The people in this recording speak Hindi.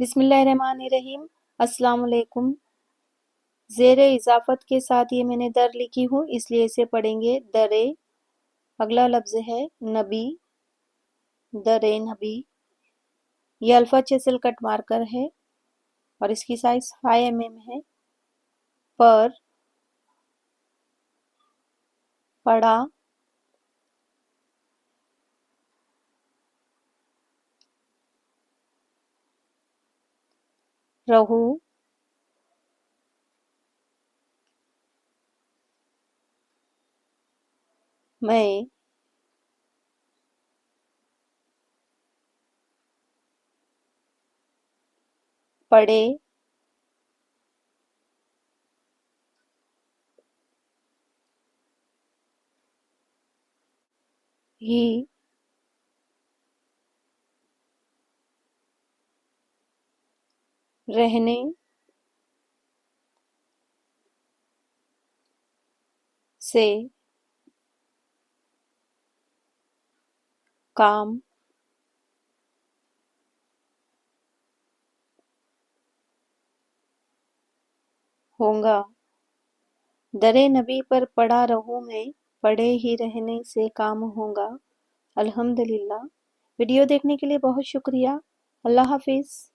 बिस्मिल्लाहिर्रहमानिर्रहीम। अस्सलाम वालेकुम। ज़ेरे इजाफत के साथ ये मैंने दर लिखी हूँ, इसलिए इसे पढ़ेंगे दरे। अगला लफ्ज़ है नबी, दरे नबी। ये अल्फ़ा चिसल कट मार्कर है और इसकी साइज 5 mm है। पर, पढ़ा, रहू, मैं, पढ़े, ही, रहने, से, काम, होगा। दरे नबी पर पढ़ा रहूं मैं, पढ़े ही रहने से काम होगा। अल्हम्दुलिल्लाह। वीडियो देखने के लिए बहुत शुक्रिया। अल्लाह हाफिज़।